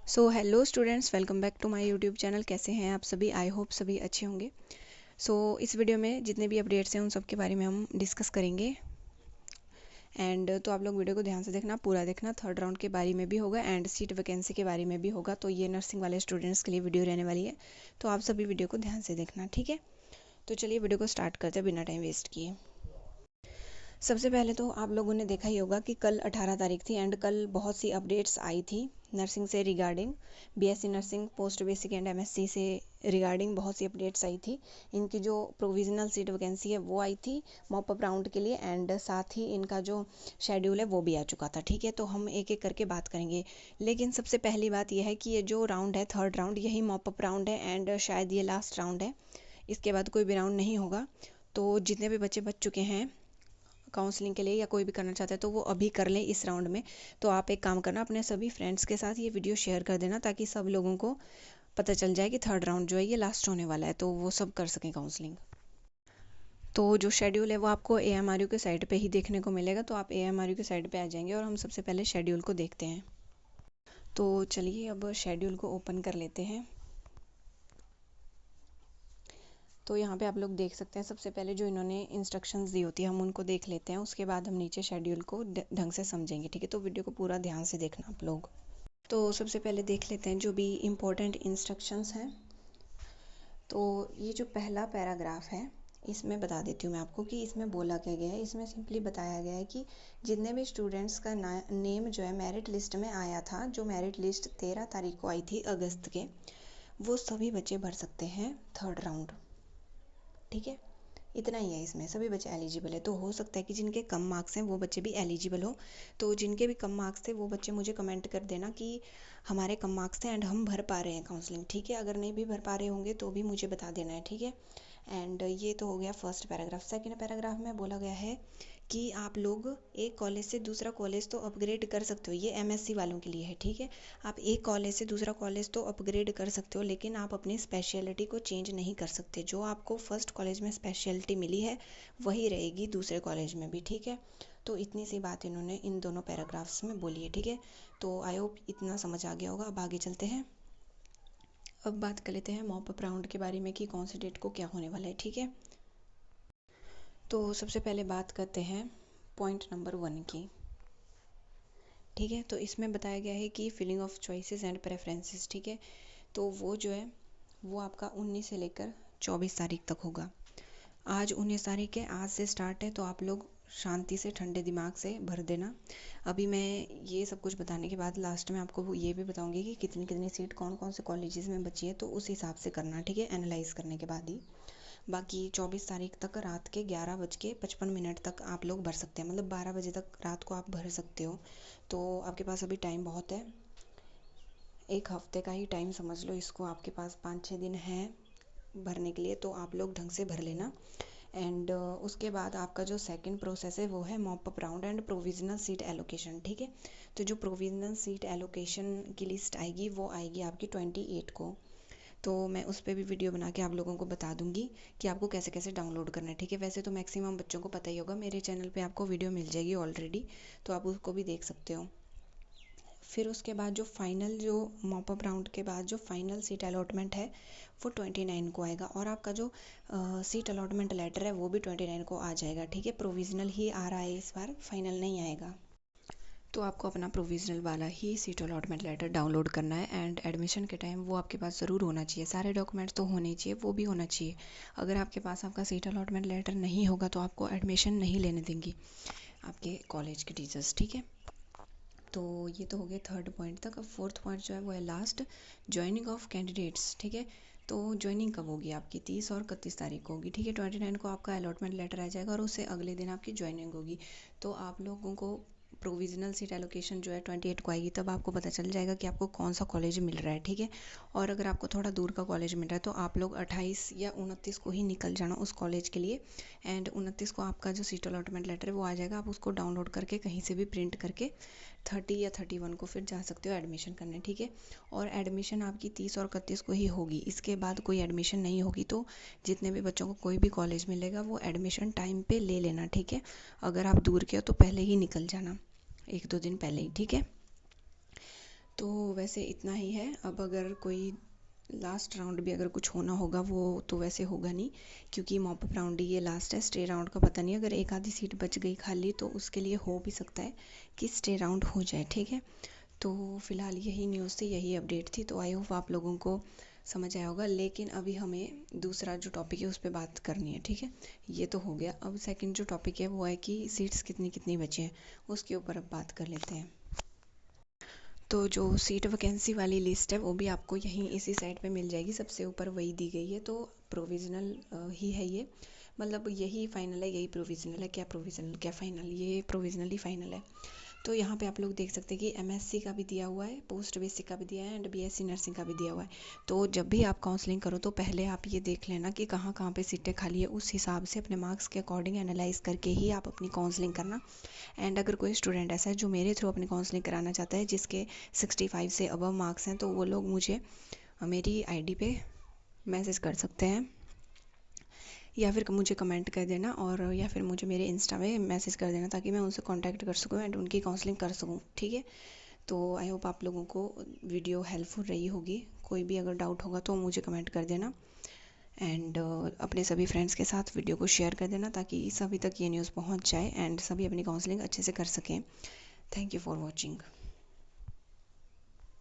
So hello students, welcome back to my YouTube channel. कैसे हैं आप सभी? आई होप सभी अच्छे होंगे। इस वीडियो में जितने भी अपडेट्स हैं उन सब के बारे में हम डिस्कस करेंगे। तो आप लोग वीडियो को ध्यान से देखना, पूरा देखना। थर्ड राउंड के बारे में भी होगा एंड सीट वैकेंसी के बारे में भी होगा। तो ये नर्सिंग वाले स्टूडेंट्स के लिए वीडियो रहने वाली है, तो आप सभी वीडियो को ध्यान से देखना, ठीक है। तो चलिए वीडियो को स्टार्ट करते हैं बिना टाइम वेस्ट किए। सबसे पहले तो आप लोगों ने देखा ही होगा कि कल 18 तारीख थी एंड कल बहुत सी अपडेट्स आई थी नर्सिंग से regarding. BSc nursing, post basic and MSc से रिगार्डिंग बहुत सी अपडेट्स आई थी। इनकी जो प्रोविजनल सीट वैकेंसी है वो आई थी मॉप अप राउंड के लिए, एंड साथ ही इनका जो शेड्यूल है वो भी आ चुका था, ठीक है। तो हम एक एक करके बात करेंगे। लेकिन सबसे पहली बात यह है कि ये जो राउंड है, थर्ड राउंड, यही मॉप अप राउंड है एंड शायद ये लास्ट राउंड है। इसके बाद कोई भी राउंड नहीं होगा। तो जितने भी बच्चे बच चुके हैं काउंसलिंग के लिए या कोई भी करना चाहता है तो वो अभी कर लें इस राउंड में। तो आप एक काम करना, अपने सभी फ्रेंड्स के साथ ये वीडियो शेयर कर देना ताकि सब लोगों को पता चल जाए कि थर्ड राउंड जो है ये लास्ट होने वाला है, तो वो सब कर सकें काउंसलिंग। तो जो शेड्यूल है वो आपको एएमआरयू के साइट पे ही देखने को मिलेगा। तो आप एएमआरयू के साइट पे आ जाएंगे और हम सबसे पहले शेड्यूल को देखते हैं। तो चलिए अब शेड्यूल को ओपन कर लेते हैं। तो यहाँ पे आप लोग देख सकते हैं, सबसे पहले जो इन्होंने इंस्ट्रक्शंस दी होती है हम उनको देख लेते हैं, उसके बाद हम नीचे शेड्यूल को ढंग से समझेंगे, ठीक है। तो वीडियो को पूरा ध्यान से देखना आप लोग। तो सबसे पहले देख लेते हैं जो भी इम्पोर्टेंट इंस्ट्रक्शंस हैं। तो ये जो पहला पैराग्राफ है इसमें बता देती हूँ मैं आपको कि इसमें बोला क्या गया है। इसमें सिंपली बताया गया है कि जितने भी स्टूडेंट्स का नेम जो है मेरिट लिस्ट में आया था, जो मेरिट लिस्ट 13 तारीख को आई थी अगस्त के, वो सभी बच्चे भर सकते हैं थर्ड राउंड, ठीक है। इतना ही है, इसमें सभी बच्चे एलिजिबल है। तो हो सकता है कि जिनके कम मार्क्स हैं वो बच्चे भी एलिजिबल हो। तो जिनके भी कम मार्क्स थे वो बच्चे मुझे कमेंट कर देना कि हमारे कम मार्क्स थे एंड हम भर पा रहे हैं काउंसलिंग, ठीक है। अगर नहीं भी भर पा रहे होंगे तो भी मुझे बता देना है, ठीक है। एंड ये तो हो गया फर्स्ट पैराग्राफ। सेकंड पैराग्राफ में बोला गया है कि आप लोग एक कॉलेज से दूसरा कॉलेज तो अपग्रेड कर सकते हो। ये एमएससी वालों के लिए है, ठीक है। आप एक कॉलेज से दूसरा कॉलेज तो अपग्रेड कर सकते हो, लेकिन आप अपनी स्पेशलिटी को चेंज नहीं कर सकते। जो आपको फर्स्ट कॉलेज में स्पेशलिटी मिली है वही रहेगी दूसरे कॉलेज में भी, ठीक है। तो इतनी सी बात इन्होंने इन दोनों पैराग्राफ्स में बोली है, ठीक है। तो आई होप इतना समझ आ गया होगा। अब आगे चलते हैं। अब बात कर लेते हैं मॉप अप राउंड के बारे में कि कौन से डेट को क्या होने वाला है, ठीक है। तो सबसे पहले बात करते हैं पॉइंट नंबर 1 की, ठीक है। तो इसमें बताया गया है कि filling of choices and preferences, ठीक है। तो वो जो है वो आपका 19 से लेकर 24 तारीख तक होगा। आज 19 तारीख है, आज से स्टार्ट है। तो आप लोग शांति से ठंडे दिमाग से भर देना। अभी मैं ये सब कुछ बताने के बाद लास्ट में आपको ये भी बताऊंगी कि कितनी कितनी सीट कौन कौन से कॉलेजेस में बची है, तो उस हिसाब से करना, ठीक है, एनालाइज करने के बाद ही। बाकी 24 तारीख तक रात के 11:55 तक आप लोग भर सकते हैं, मतलब 12 बजे तक रात को आप भर सकते हो। तो आपके पास अभी टाइम बहुत है, एक हफ्ते का ही टाइम समझ लो इसको। आपके पास 5-6 दिन है भरने के लिए, तो आप लोग ढंग से भर लेना। एंड उसके बाद आपका जो सेकंड प्रोसेस है वो है mop up round and provisional seat allocation, ठीक है। तो जो प्रोविजनल सीट एलोकेशन की लिस्ट आएगी वो आएगी आपकी 28 को। तो मैं उस पर भी वीडियो बना के आप लोगों को बता दूंगी कि आपको कैसे कैसे डाउनलोड करना है, ठीक है। वैसे तो मैक्सिमम बच्चों को पता ही होगा, मेरे चैनल पे आपको वीडियो मिल जाएगी ऑलरेडी, तो आप उसको भी देख सकते हो। फिर उसके बाद जो मॉप अप राउंड के बाद जो फाइनल सीट अलॉटमेंट है वो 29 को आएगा, और आपका जो सीट अलॉटमेंट लेटर है वो भी 29 को आ जाएगा, ठीक है। प्रोविजनल ही आ रहा है इस बार, फाइनल नहीं आएगा। तो आपको अपना प्रोविजनल वाला ही सीट अलॉटमेंट लेटर डाउनलोड करना है एंड एडमिशन के टाइम वो आपके पास ज़रूर होना चाहिए। सारे डॉक्यूमेंट्स तो होने ही चाहिए, वो भी होना चाहिए। अगर आपके पास आपका सीट अलॉटमेंट लेटर नहीं होगा तो आपको एडमिशन नहीं लेने देंगी आपके कॉलेज के टीचर्स, ठीक है। तो ये तो हो गया थर्ड पॉइंट तक। अब फोर्थ पॉइंट जो है वो है लास्ट, ज्वाइनिंग ऑफ कैंडिडेट्स, ठीक है। तो ज्वाइनिंग कब होगी आपकी? 30 और 31 तारीख को होगी, ठीक है। 29 को आपका अलॉटमेंट लेटर आ जाएगा और उससे अगले दिन आपकी ज्वाइनिंग होगी। तो आप लोगों को प्रोविजनल सीट एलोकेशन जो है 28 को आएगी, तब आपको पता चल जाएगा कि आपको कौन सा कॉलेज मिल रहा है, ठीक है। और अगर आपको थोड़ा दूर का कॉलेज मिल रहा है तो आप लोग 28 या 29 को ही निकल जाना उस कॉलेज के लिए। एंड 29 को आपका जो सीट अलॉटमेंट लेटर है वो आ जाएगा, आप उसको डाउनलोड करके कहीं से भी प्रिंट करके 30 या 31 को फिर जा सकते हो एडमिशन करने, ठीक है। और एडमिशन आपकी 30 और 31 को ही होगी, इसके बाद कोई एडमिशन नहीं होगी। तो जितने भी बच्चों को कोई भी कॉलेज मिलेगा वो एडमिशन टाइम पे ले लेना, ठीक है। अगर आप दूर के हो तो पहले ही निकल जाना, 1-2 दिन पहले ही, ठीक है। तो वैसे इतना ही है। अब अगर कोई लास्ट राउंड भी अगर कुछ होना होगा वो तो वैसे होगा नहीं, क्योंकि मॉपअप राउंड ही ये लास्ट है। स्टे राउंड का पता नहीं, अगर एक आधी सीट बच गई खाली तो उसके लिए हो भी सकता है कि स्टे राउंड हो जाए, ठीक है। तो फिलहाल यही न्यूज़ थी, यही अपडेट थी। तो आई होप आप लोगों को समझ आया होगा। लेकिन अभी हमें दूसरा जो टॉपिक है उस पर बात करनी है, ठीक है। ये तो हो गया। अब सेकंड जो टॉपिक है वो है कि सीट्स कितनी कितनी बची हैं, उसके ऊपर अब बात कर लेते हैं। तो जो सीट वैकेंसी वाली लिस्ट है वो भी आपको यहीं इसी साइट पे मिल जाएगी, सबसे ऊपर वही दी गई है। तो प्रोविज़नल ही है ये, मतलब यही फाइनल है, यही प्रोविज़नल है। क्या प्रोविज़नल क्या फाइनल, ये प्रोविज़नल ही फाइनल है। तो यहाँ पे आप लोग देख सकते हैं कि एमएससी का भी दिया हुआ है, पोस्ट बेसिक का भी दिया है एंड बीएससी नर्सिंग का भी दिया हुआ है। तो जब भी आप काउंसलिंग करो तो पहले आप ये देख लेना कि कहाँ कहाँ पे सीटें खाली है, उस हिसाब से अपने मार्क्स के अकॉर्डिंग एनालाइज करके ही आप अपनी काउंसलिंग करना। एंड अगर कोई स्टूडेंट ऐसा है जो मेरे थ्रू अपनी काउंसलिंग कराना चाहता है, जिसके 65 से अबव मार्क्स हैं, तो वो लोग मुझे मेरी आईडी पे मैसेज कर सकते हैं, या फिर मुझे कमेंट कर देना, और या फिर मुझे मेरे इंस्टा में मैसेज कर देना, ताकि मैं उनसे कांटेक्ट कर सकूँ एंड उनकी काउंसलिंग कर सकूँ, ठीक है। तो आई होप आप लोगों को वीडियो हेल्पफुल रही होगी। कोई भी अगर डाउट होगा तो मुझे कमेंट कर देना, एंड अपने सभी फ्रेंड्स के साथ वीडियो को शेयर कर देना, ताकि सभी तक ये न्यूज़ पहुंच जाए एंड सभी अपनी काउंसलिंग अच्छे से कर सकें। Thank you for watching.